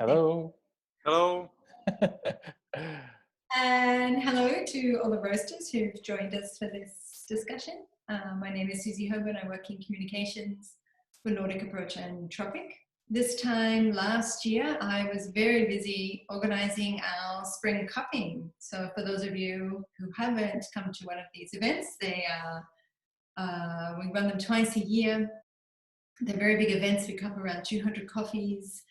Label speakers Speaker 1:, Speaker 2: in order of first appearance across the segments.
Speaker 1: Hello.
Speaker 2: Hello.
Speaker 3: And hello to all the roasters who've joined us for this discussion. My name is Suzie and I work in communications for Nordic Approach and Tropiq. This time last year, I was very busy organizing our spring cupping. So for those of you who haven't come to one of these events, we run them twice a year. They're very big events. We cup around 200 coffees.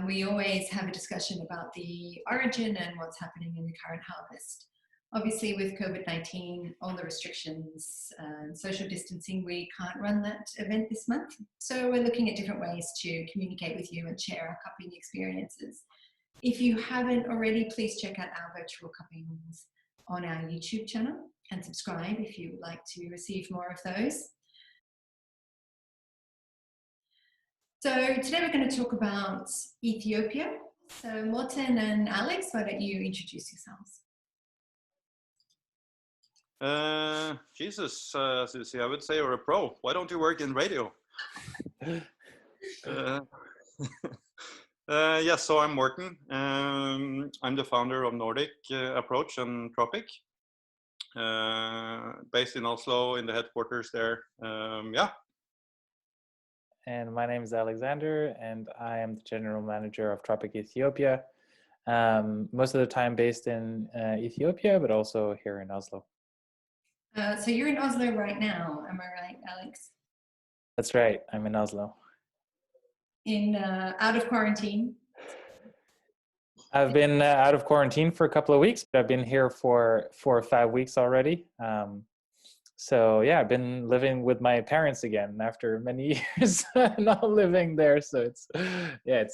Speaker 3: We always have a discussion about the origin and what's happening in the current harvest. Obviously with COVID-19, all the restrictions and social distancing, we can't run that event this month. So we're looking at different ways to communicate with you and share our cupping experiences. If you haven't already, please check out our virtual cuppings on our YouTube channel and subscribe if you would like to receive more of those. So today we're going to talk about Ethiopia. So Morten and Alex, why don't you introduce yourselves?
Speaker 2: Jesus, Suzie, I would say you're a pro. Why don't you work in radio? Yes, so I'm Morten. I'm the founder of Nordic Approach and Tropiq, based in Oslo in the headquarters there. Yeah.
Speaker 1: And my name is Alexander, and I am the general manager of Tropiq Ethiopia. Most of the time based in Ethiopia, but also here in Oslo.
Speaker 3: So you're in Oslo right now, am I right, Alex?
Speaker 1: That's right, I'm in Oslo.
Speaker 3: In out of quarantine?
Speaker 1: I've been out of quarantine for a couple of weeks, but I've been here for 4 or 5 weeks already. So yeah, I've been living with my parents again after many years not living there. So it's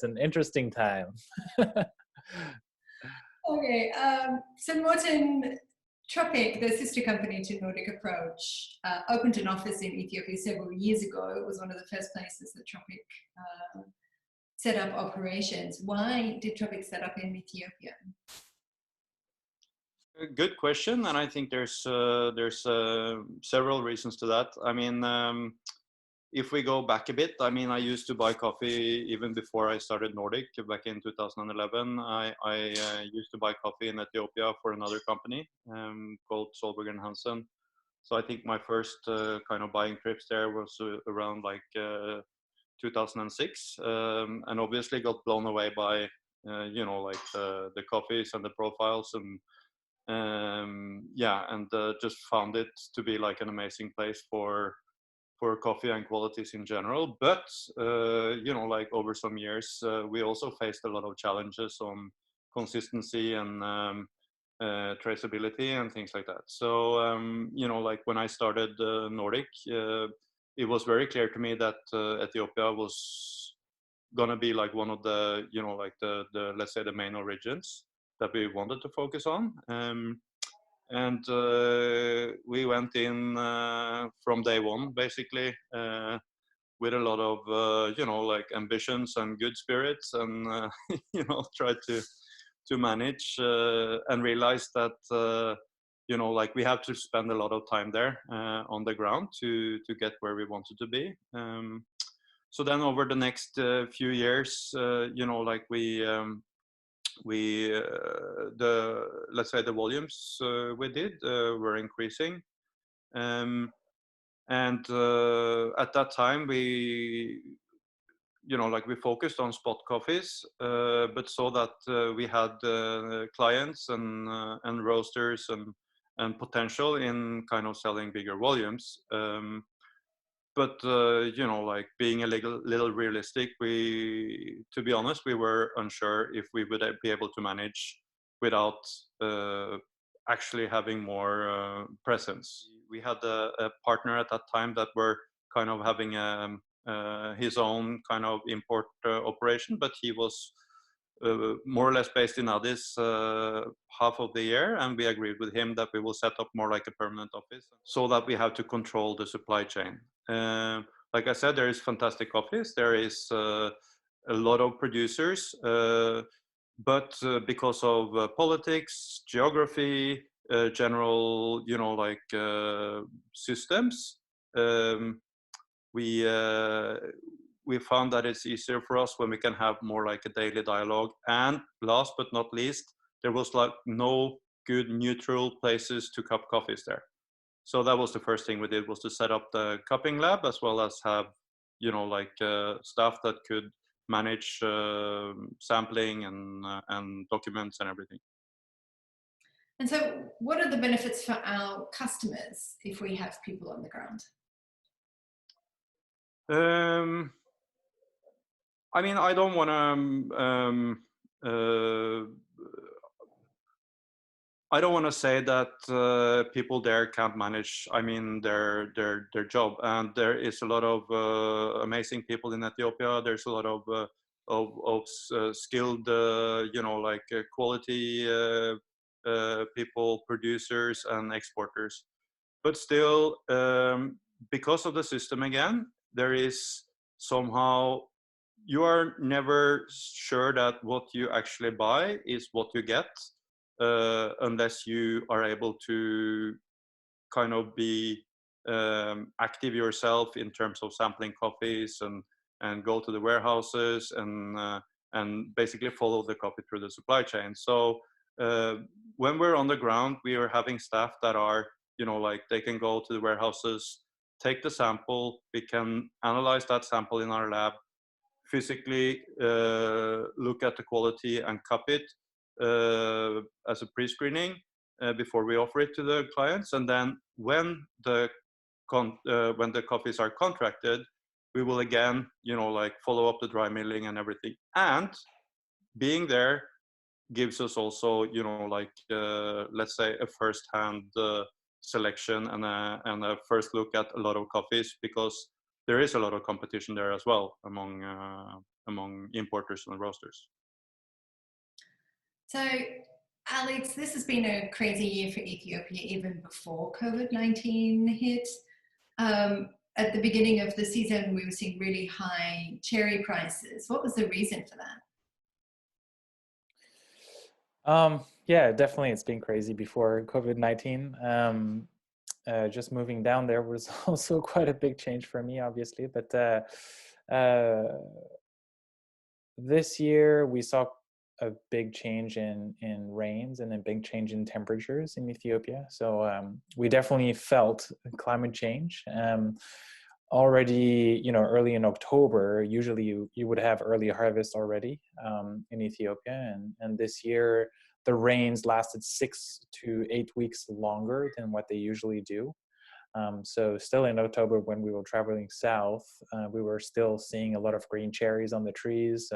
Speaker 1: an interesting time.
Speaker 3: Okay, so Morten, Tropiq, the sister company to Nordic Approach, opened an office in Ethiopia several years ago. It was one of the first places that Tropiq set up operations. Why did Tropiq set up in Ethiopia?
Speaker 2: Good question, and I think there's several reasons to that. I mean, if we go back a bit, I mean, I used to buy coffee even before I started Nordic back in 2011. I used to buy coffee in Ethiopia for another company called Solberg & Hansen. So I think my first kind of buying trips there was around like 2006, and obviously got blown away by you know, like the coffees and the profiles and just found it to be like an amazing place for coffee and qualities in general. But you know, like over some years, we also faced a lot of challenges on consistency and traceability and things like that. So you know, like when I started Nordic, it was very clear to me that Ethiopia was gonna be like one of the, you know, like the let's say the main origins that we wanted to focus on. We went in from day one, basically, with a lot of, you know, like ambitions and good spirits, and, you know, tried to manage and realize that, you know, like we have to spend a lot of time there on the ground to get where we wanted to be. So then over the next few years, you know, like let's say the volumes we did were increasing, and at that time we, you know, like we focused on spot coffees, but saw that we had clients and roasters and potential in kind of selling bigger volumes. But you know, like being a little realistic, to be honest, we were unsure if we would be able to manage without actually having more presence. We had a partner at that time that were kind of having his own kind of import operation, but he was more or less based in Addis half of the year, and we agreed with him that we will set up more like a permanent office so that we have to control the supply chain. Like I said, there is fantastic coffees, there is a lot of producers, but because of politics, geography, general, you know, like systems, we we found that it's easier for us when we can have more like a daily dialogue. And last but not least, there was like no good neutral places to cup coffees there. So that was the first thing we did, was to set up the cupping lab, as well as have, you know, like staff that could manage sampling and documents and everything.
Speaker 3: And so what are the benefits for our customers if we have people on the ground?
Speaker 2: I mean, I don't want to say that people there can't manage, I mean, their job. And there is a lot of amazing people in Ethiopia. There's a lot of skilled, you know, like quality people, producers and exporters. But still, because of the system again, there is somehow, you are never sure that what you actually buy is what you get, unless you are able to kind of be active yourself in terms of sampling coffees and go to the warehouses and basically follow the coffee through the supply chain. So when we're on the ground, we are having staff that are, you know, like they can go to the warehouses, take the sample, we can analyze that sample in our lab, physically look at the quality and cup it as a pre-screening before we offer it to the clients. And then when the coffees are contracted, we will again, you know, like follow up the dry milling and everything. And being there gives us also, you know, like let's say a first-hand selection and a first look at a lot of coffees, because there is a lot of competition there as well among importers and roasters.
Speaker 3: So, Alex, this has been a crazy year for Ethiopia, even before COVID-19 hit. At the beginning of the season, we were seeing really high cherry prices. What was the reason for that?
Speaker 1: Yeah, definitely, it's been crazy before COVID-19. Just moving down there was also quite a big change for me, obviously. But this year we saw a big change in rains and a big change in temperatures in Ethiopia. So we definitely felt climate change. Already, you know, early in October, usually you would have early harvest already in Ethiopia. And this year, the rains lasted 6 to 8 weeks longer than what they usually do. So still in October, when we were traveling south, we were still seeing a lot of green cherries on the trees,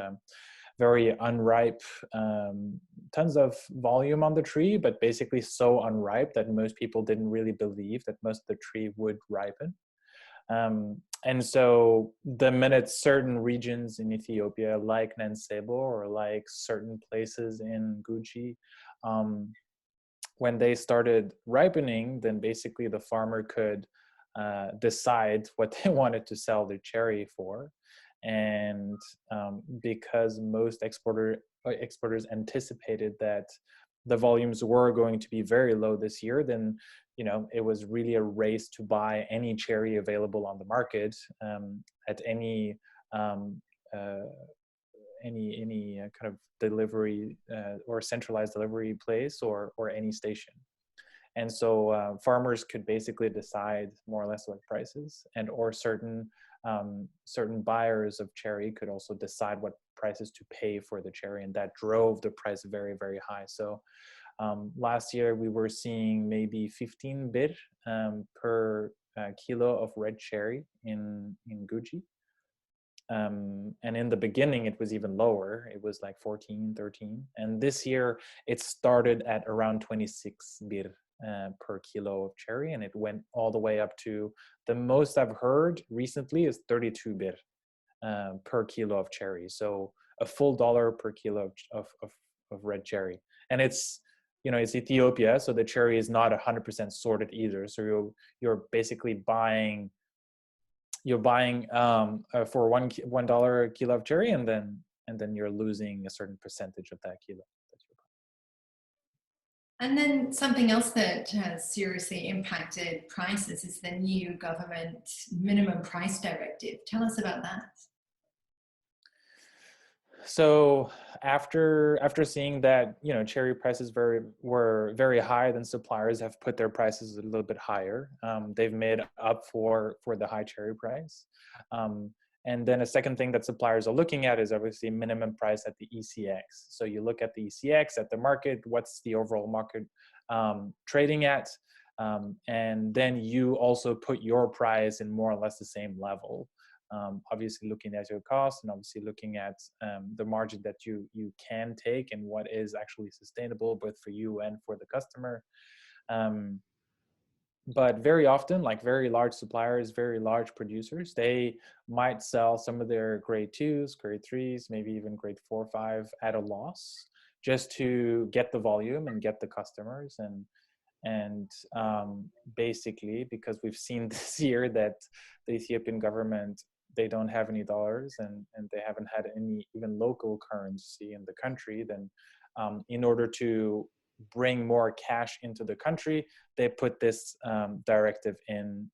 Speaker 1: very unripe, tons of volume on the tree, but basically so unripe that most people didn't really believe that most of the tree would ripen. And so the minute certain regions in Ethiopia, like Nansebo or like certain places in Guji, when they started ripening, then basically the farmer could decide what they wanted to sell their cherry for. And because most exporters anticipated that the volumes were going to be very low this year, then, you know, it was really a race to buy any cherry available on the market at any kind of delivery or centralized delivery place or any station. And so farmers could basically decide more or less what prices, and or certain buyers of cherry could also decide what prices to pay for the cherry, and that drove the price very, very high. So last year we were seeing maybe 15 bir per kilo of red cherry in Guji. And in the beginning it was even lower, it was like 14, 13. And this year it started at around 26 bir per kilo of cherry, and it went all the way up to, the most I've heard recently is 32 bir per kilo of cherry. So a full $1 per kilo of red cherry. And it's, you know, it's Ethiopia, so the cherry is not 100% sorted either. So you're basically buying for $1 a kilo of cherry, and then you're losing a certain percentage of that kilo.
Speaker 3: And then something else that has seriously impacted prices is the new government minimum price directive. Tell us about that.
Speaker 1: So after seeing that, you know, cherry prices were very high, then suppliers have put their prices a little bit higher. They've made up for the high cherry price. And then a second thing that suppliers are looking at is obviously minimum price at the ECX. So you look at the ECX, at the market, what's the overall market trading at, and then you also put your price in more or less the same level. Obviously looking at your cost and obviously looking at the margin that you can take and what is actually sustainable both for you and for the customer. But very often, like very large suppliers, very large producers, they might sell some of their grade 2s, grade 3s, maybe even grade 4 or 5 at a loss just to get the volume and get the customers. And basically, because we've seen this year that the Ethiopian government, they don't have any dollars and they haven't had any even local currency in the country, then in order to bring more cash into the country, they put this directive in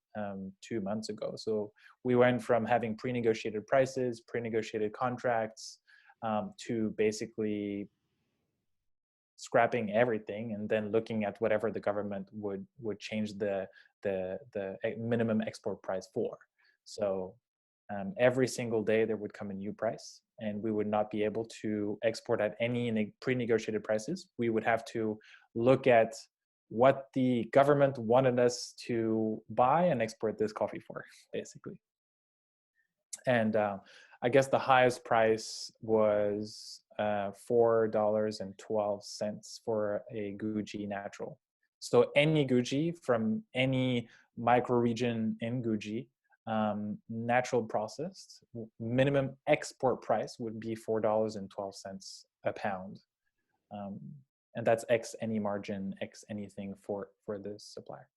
Speaker 1: 2 months ago. So we went from having pre-negotiated prices, pre-negotiated contracts, to basically scrapping everything and then looking at whatever the government would change the minimum export price for. So every single day there would come a new price, and we would not be able to export at any pre-negotiated prices. We would have to look at what the government wanted us to buy and export this coffee for, basically. And I guess the highest price was $4.12 for a Guji natural. So any Guji from any microregion in Guji, natural processed, minimum export price would be $4.12 a pound. And that's X any margin, X anything for this supplier.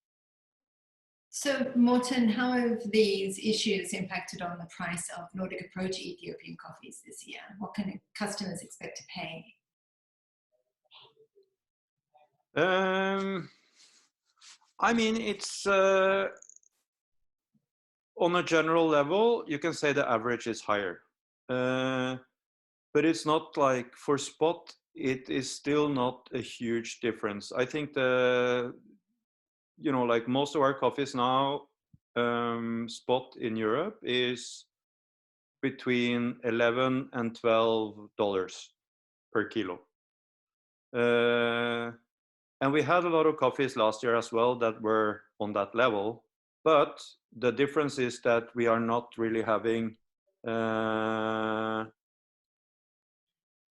Speaker 3: So Morten, how have these issues impacted on the price of Nordic Approach Ethiopian coffees this year? What can customers expect to pay?
Speaker 2: I mean, it's on a general level, you can say the average is higher, but it's not like for spot, it is still not a huge difference. I think like most of our coffees now, spot in Europe is between $11 and $12 per kilo. And we had a lot of coffees last year as well that were on that level. But the difference is that we are not really having the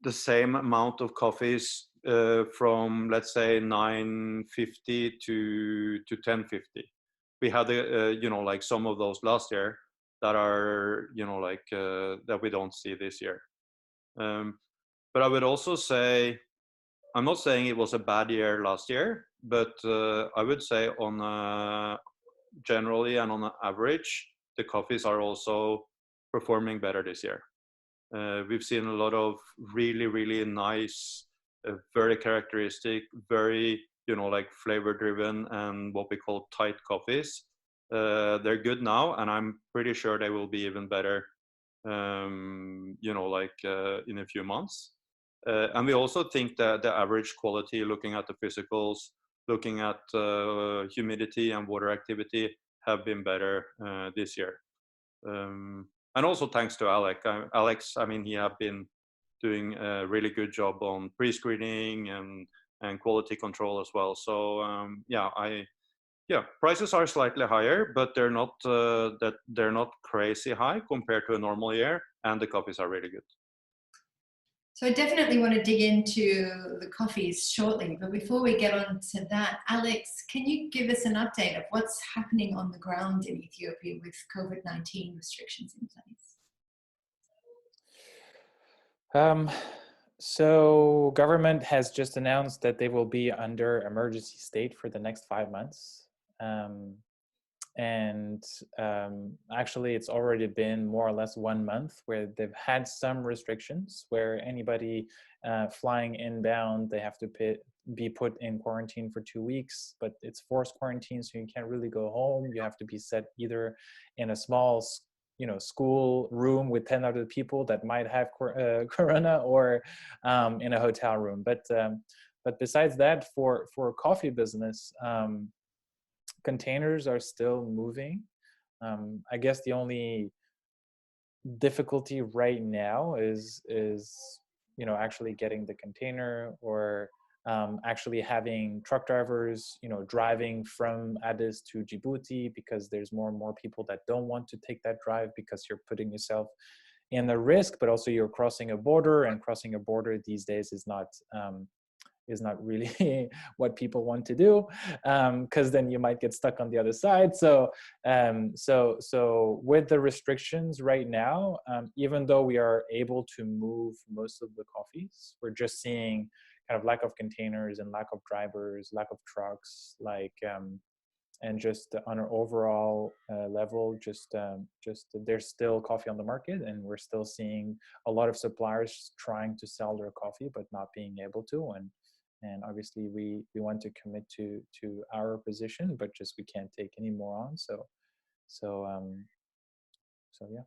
Speaker 2: same amount of coffees from, let's say, 950 to 1050. We had like some of those last year that are that we don't see this year. But I would also say, I'm not saying it was a bad year last year, but I would say on generally and on an average, the coffees are also performing better this year. We've seen a lot of really, really nice, very characteristic, very, like flavor driven and what we call tight coffees. They're good now, and I'm pretty sure they will be even better, in a few months. And we also think that the average quality, looking at the physicals, looking at humidity and water activity, have been better this year. And also thanks to Alex, I mean, he have been doing a really good job on pre-screening and quality control as well. So prices are slightly higher, but they're not crazy high compared to a normal year, and the coffees are really good.
Speaker 3: So I definitely want to dig into the coffees shortly, but before we get on to that, Alex, can you give us an update of what's happening on the ground in Ethiopia with COVID-19 restrictions in place?
Speaker 1: So government has just announced that they will be under emergency state for the next 5 months. Actually, it's already been more or less 1 month where they've had some restrictions where anybody flying inbound, they have to be put in quarantine for 2 weeks, but it's forced quarantine, so you can't really go home. You have to be set either in a small school room with 10 other people that might have corona, or in a hotel room. But besides that, for coffee business, containers are still moving. I guess the only difficulty right now is actually getting the container, or actually having truck drivers driving from Addis to Djibouti, because there's more and more people that don't want to take that drive, because you're putting yourself in the risk, but also you're crossing a border, and crossing a border these days is not really what people want to do, because then you might get stuck on the other side. So with the restrictions right now, even though we are able to move most of the coffees, we're just seeing kind of lack of containers and lack of drivers, lack of trucks, and just on an overall level, just there's still coffee on the market, and we're still seeing a lot of suppliers trying to sell their coffee but not being able to. And obviously we want to commit to our position, but just we can't take any more on. So yeah.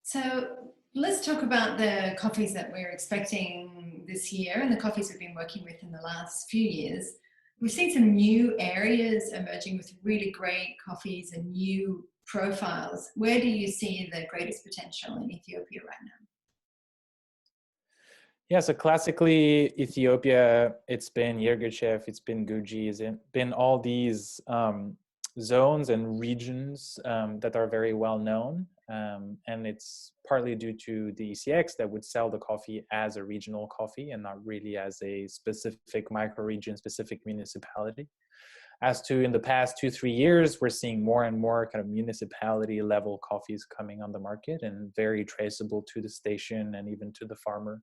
Speaker 3: So let's talk about the coffees that we're expecting this year, and the coffees we've been working with in the last few years. We've seen some new areas emerging with really great coffees and new profiles. Where do you see the greatest potential in Ethiopia right now?
Speaker 1: Yeah, so classically Ethiopia, it's been Yirgacheffe, it's been Guji, it's been all these zones and regions that are very well known. And it's partly due to the ECX that would sell the coffee as a regional coffee and not really as a specific microregion, specific municipality. As to in the past 2-3 years, we're seeing more and more kind of municipality level coffees coming on the market, and very traceable to the station and even to the farmer.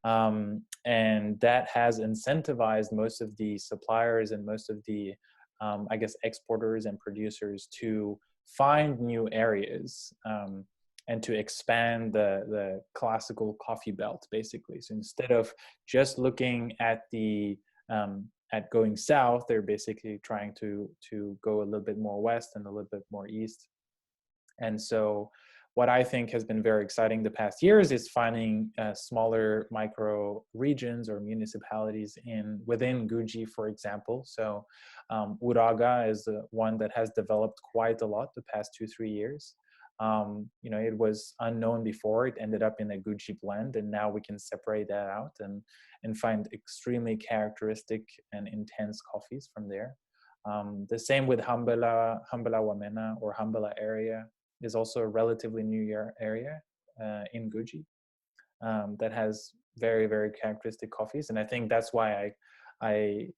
Speaker 1: And that has incentivized most of the suppliers and most of the, I guess, exporters and producers to find new areas and to expand the classical coffee belt, basically. So instead of just looking at at going south, they're basically trying to go a little bit more west and a little bit more east. And so what I think has been very exciting the past years is finding smaller micro regions or municipalities within Guji, for example. So Uraga is the one that has developed quite a lot the past 2-3 years. It was unknown before. It ended up in a Guji blend, and now we can separate that out and find extremely characteristic and intense coffees from there. The same with Hambela Wamena, or Hambela area, is also a relatively new area in Guji that has very, very characteristic coffees. And I think that's why I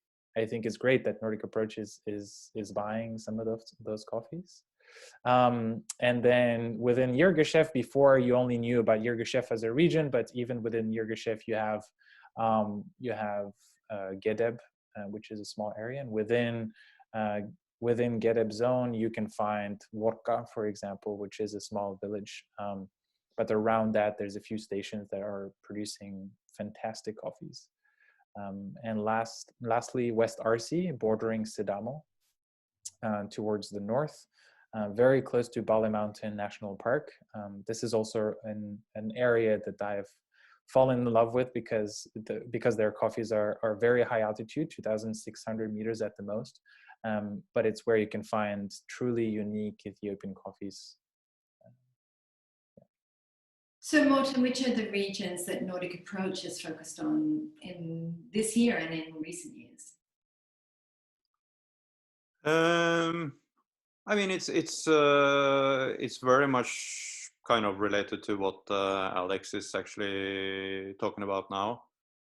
Speaker 1: think it's great that Nordic Approach is buying some of those coffees. And then within Yirgacheffe, before you only knew about Yirgacheffe as a region, but even within Yirgacheffe you have Gedeb, which is a small area, and within Gedeb zone, you can find Worka, for example, which is a small village. But around that, there's a few stations that are producing fantastic coffees. And lastly, West Arsi, bordering Sidamo towards the north, very close to Bale Mountain National Park. This is also an area that I've fallen in love with because their coffees are very high altitude, 2,600 meters at the most. But it's where you can find truly unique Ethiopian coffees.
Speaker 3: So Morten, which are the regions that Nordic Approach is focused on in this year and in recent years?
Speaker 2: I mean, it's very much kind of related to what Alex is actually talking about now.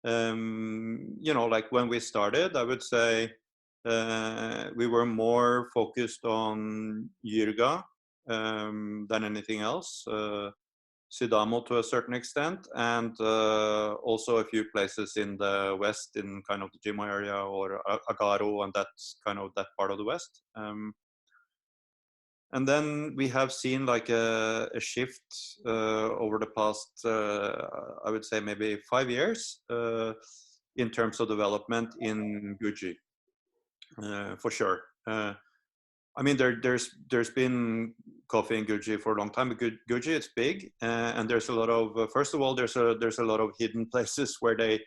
Speaker 2: Like when we started, I would say we were more focused on Yirga than anything else, Sidamo to a certain extent, and also a few places in the west, in kind of the Jimo area or Agaro, and that's kind of that part of the west. And then we have seen like a shift over the past, I would say maybe 5 years in terms of development in Guji, for sure. I mean, there's been coffee in Guji for a long time. Guji, it's big, and there's a lot of. First of all, there's a lot of hidden places where they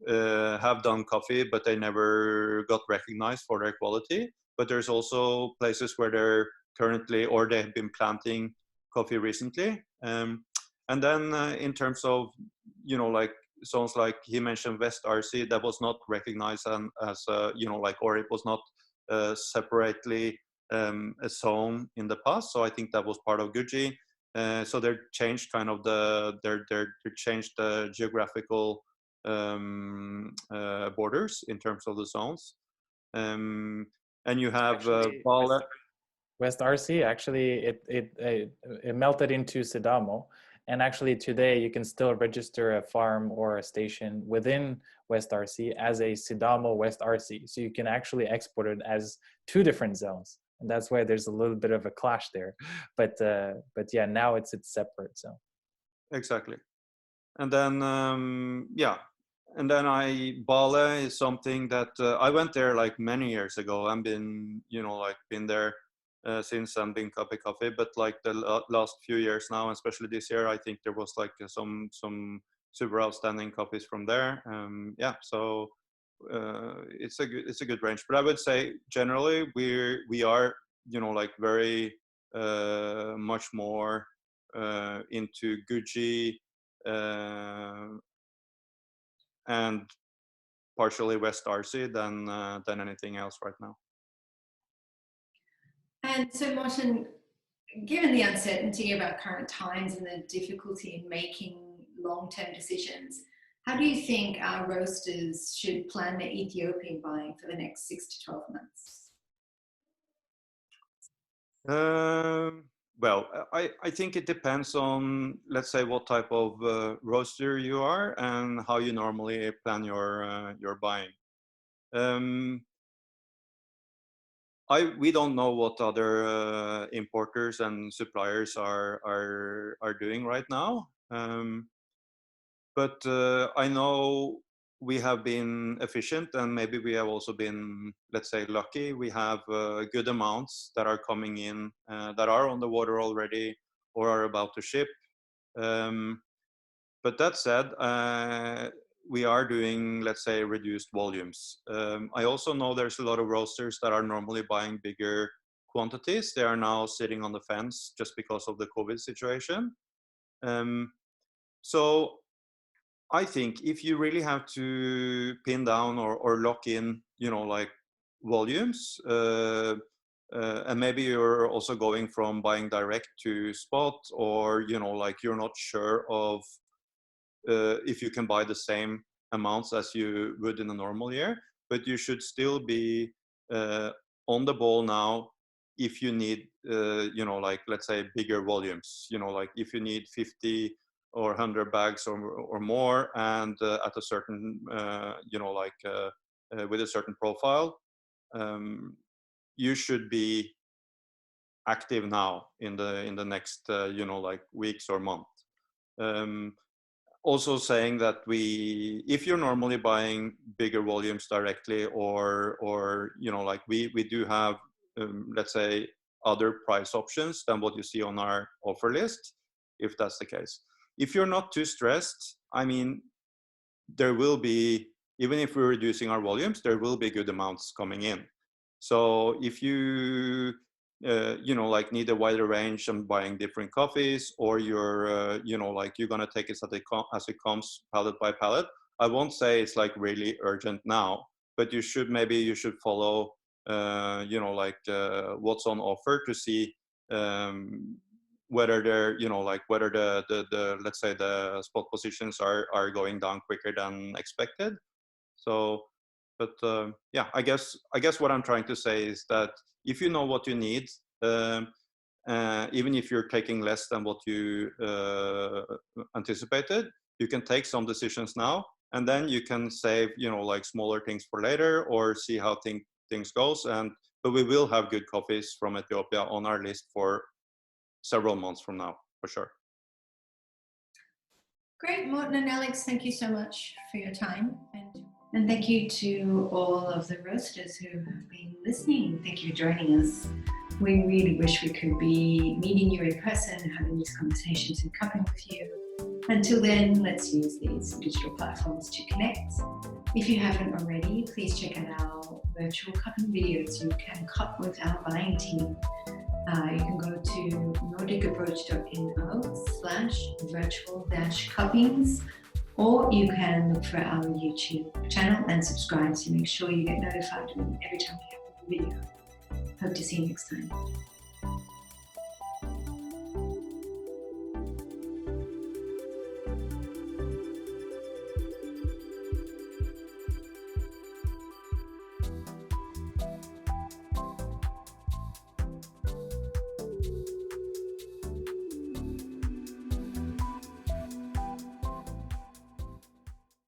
Speaker 2: have done coffee, but they never got recognized for their quality. But there's also places where they're currently, or they've been planting coffee recently. And then in terms of, like zones like he mentioned, West RC, that was not recognized as or it was not separately a zone in the past. So I think that was part of Guji. So they changed kind of they changed the geographical borders in terms of the zones. And you have Bale.
Speaker 1: West RC, actually, it melted into Sidamo. And actually today you can still register a farm or a station within West RC as a Sidamo West RC. So you can actually export it as two different zones. And that's why there's a little bit of a clash there. But yeah, now it's separate. So
Speaker 2: exactly. And then and then Bale is something that I went there like many years ago. I've been been there since I'm being coffee, but like the last few years now, especially this year, I think there was like some super outstanding coffees from there. So it's a good range. But I would say generally we are like very much more into Guji and partially West RC than anything else right now.
Speaker 3: And so, Morten, given the uncertainty about current times and the difficulty in making long-term decisions, how do you think our roasters should plan their Ethiopian buying for the next 6 to 12 months?
Speaker 2: Well, I think it depends on, let's say, what type of roaster you are and how you normally plan your buying. We don't know what other importers and suppliers are doing right now, but I know we have been efficient, and maybe we have also been, let's say, lucky. We have good amounts that are coming in that are on the water already or are about to ship. But that said, we are doing, let's say, reduced volumes. I also know there's a lot of roasters that are normally buying bigger quantities. They are now sitting on the fence just because of the COVID situation. So I think if you really have to pin down or lock in, like volumes, and maybe you're also going from buying direct to spot, or, like you're not sure of if you can buy the same amounts as you would in a normal year, but you should still be on the ball now if you need, like, let's say, bigger volumes, like if you need 50 or 100 bags or more, and at a certain, with a certain profile, you should be active now in the next, like weeks or month. Also saying that if you're normally buying bigger volumes directly, or like we do have, let's say, other price options than what you see on our offer list, if that's the case. If you're not too stressed, I mean, there will be, even if we're reducing our volumes, there will be good amounts coming in. So if you like need a wider range and buying different coffees, or you're like you're gonna take it as it comes, pallet by pallet, I won't say it's like really urgent now, but you should follow like what's on offer to see whether they're whether the let's say the spot positions are going down quicker than expected. So but yeah, I guess what I'm trying to say is that if you know what you need, even if you're taking less than what you anticipated, you can take some decisions now, and then you can save, like smaller things for later, or see how things goes. But we will have good coffees from Ethiopia on our list for several months from now, for sure.
Speaker 3: Great, Morten and Alex, thank you so much for your time. And thank you to all of the roasters who have been listening. Thank you for joining us. We really wish we could be meeting you in person, having these conversations and cupping with you. Until then, let's use these digital platforms to connect. If you haven't already, please check out our virtual cupping videos. You can cup with our buying team. You can go to nordicapproach.no/virtual-cuppings, or you can look for our YouTube channel and subscribe to make sure you get notified every time we have a video. Hope to see you next time.